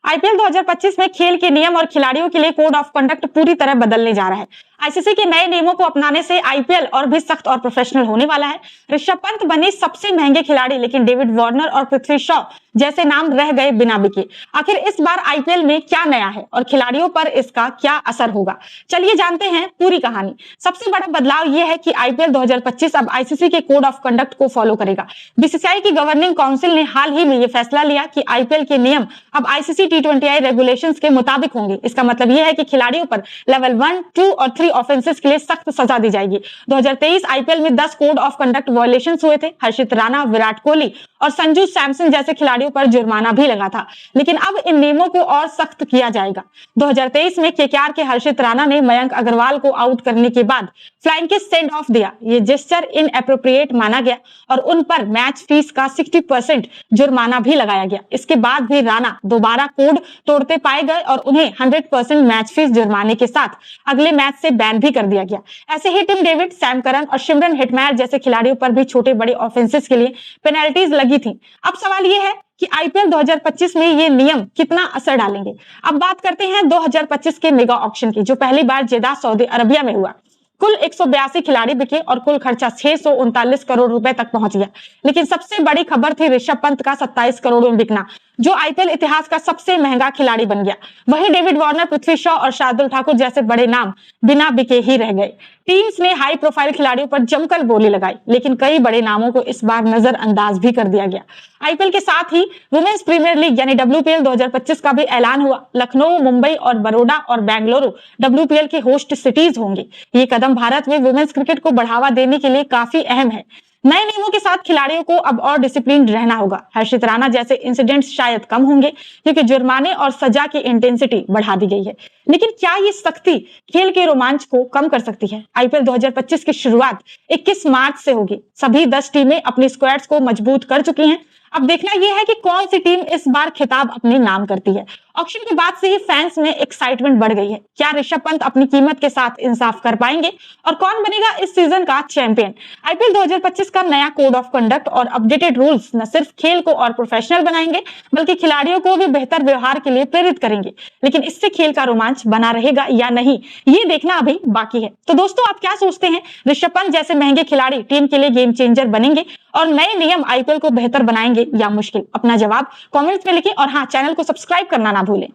IPL 2025 में खेल के नियम और खिलाड़ियों के लिए कोड ऑफ कंडक्ट पूरी तरह बदलने जा रहा है। आईसीसी के नए नियमों को अपनाने से आईपीएल और भी सख्त और प्रोफेशनल होने वाला है। ऋषभ पंत बने सबसे महंगे खिलाड़ी, लेकिन डेविड वार्नर और पृथ्वी शॉ जैसे नाम रह गए बिना बिके। आखिर इस बार आईपीएल में क्या नया है और खिलाड़ियों पर इसका क्या असर होगा, चलिए जानते हैं पूरी कहानी। सबसे बड़ा बदलाव यह है कि आईपीएल 2025 अब आईसीसी के कोड ऑफ कंडक्ट को फॉलो करेगा। बीसीसीआई की गवर्निंग काउंसिल ने हाल ही में यह फैसला लिया कि आईपीएल के नियम अब आईसीसी T20I रेगुलेशंस के मुताबिक होंगे। इसका मतलब यह है कि खिलाड़ियों पर लेवल 1, 2 और 3 ऑफेंसेस के लिए सख्त सजा दी जाएगी। 2023 आईपीएल में 10 कोड ऑफ कंडक्ट वायलेशंस हुए थे। हर्षित राणा, विराट कोहली और संजू सैमसन जैसे खिलाड़ियों पर जुर्माना भी लगा था, लेकिन अब इन नियमों को और सख्त किया जाएगा। 2023 में केकेआर के हर्षित राणा ने मयंक अग्रवाल को आउट करने के बाद फ्लाइंग किस सेंड ऑफ दिया। ये जेस्चर इनएप्रोप्रिएट माना गया और उन पर मैच फीस का 60% जुर्माना भी लगाया गया। इसके बाद भी राणा दोबारा कोड तोड़ते पाए गए और उन्हें 100% मैच फीस जुर्माने के साथ अगले मैच से बैन भी कर दिया गया। ऐसे ही टिम डेविड, सैम करन और सिमरन हेटमायर जैसे खिलाड़ियों पर भी छोटे बड़े ऑफेंसेस के लिए पेनल्टीज लगी थी। अब सवाल यह है कि आईपीएल 2025 में ये नियम कितना असर डालेंगे। अब बात करते हैं 2025 के मेगा ऑक्शन की, जो पहली बार जेदा सऊदी अरबिया में हुआ। कुल 182 खिलाड़ी बिके और कुल खर्चा 639 करोड़ रुपए तक पहुंच गया। लेकिन सबसे बड़ी खबर थी ऋषभ पंत का 27 करोड़ में बिकना, जो आईपीएल इतिहास का सबसे महंगा खिलाड़ी बन गया। वहीं डेविड वार्नर, पृथ्वी शॉ और शार्दुल ठाकुर जैसे बड़े नाम बिना बिके ही रह गए। टीम्स ने हाई प्रोफाइल खिलाड़ियों पर जमकर बोली लगाई, लेकिन कई बड़े नामों को इस बार नजरअंदाज भी कर दिया गया। आईपीएल के साथ ही वुमेन्स प्रीमियर लीग यानी WPL 2025 का भी ऐलान हुआ। लखनऊ, मुंबई और बड़ौदा और बेंगलुरु WPL के होस्ट सिटीज होंगे। ये कदम भारत में वुमेन्स क्रिकेट को बढ़ावा देने के लिए काफी अहम है। नए नियमों के साथ खिलाड़ियों को अब और डिसिप्लिन रहना होगा। हर्षित राणा जैसे इंसिडेंट्स शायद कम होंगे, क्योंकि जुर्माने और सजा की इंटेंसिटी बढ़ा दी गई है। लेकिन क्या ये सख्ती खेल के रोमांच को कम कर सकती है? आईपीएल 2025 की शुरुआत 21 मार्च से होगी। सभी 10 टीमें अपनी स्क्वाड्स को मजबूत कर चुकी हैं। अब देखना यह है कि कौन सी टीम इस बार खिताब अपने नाम करती है। ऑक्शन के बाद से ही फैंस में एक्साइटमेंट बढ़ गई है। क्या ऋषभ पंत अपनी कीमत के साथ इंसाफ कर पाएंगे और कौन बनेगा इस सीजन का चैंपियन? आईपीएल 2025 का नया कोड ऑफ कंडक्ट और अपडेटेड रूल्स न सिर्फ खेल को और प्रोफेशनल बनाएंगे, बल्कि खिलाड़ियों को भी बेहतर व्यवहार के लिए प्रेरित करेंगे। लेकिन इससे खेल का रोमांच बना रहेगा या नहीं, ये देखना अभी बाकी है। तो दोस्तों, आप क्या सोचते हैं? ऋषभ पंत जैसे महंगे खिलाड़ी टीम के लिए गेम चेंजर बनेंगे और नए नियम आईपीएल को बेहतर बनाएंगे या मुश्किल? अपना जवाब कमेंट्स में लिखें और हाँ, चैनल को सब्सक्राइब करना ना भूलें।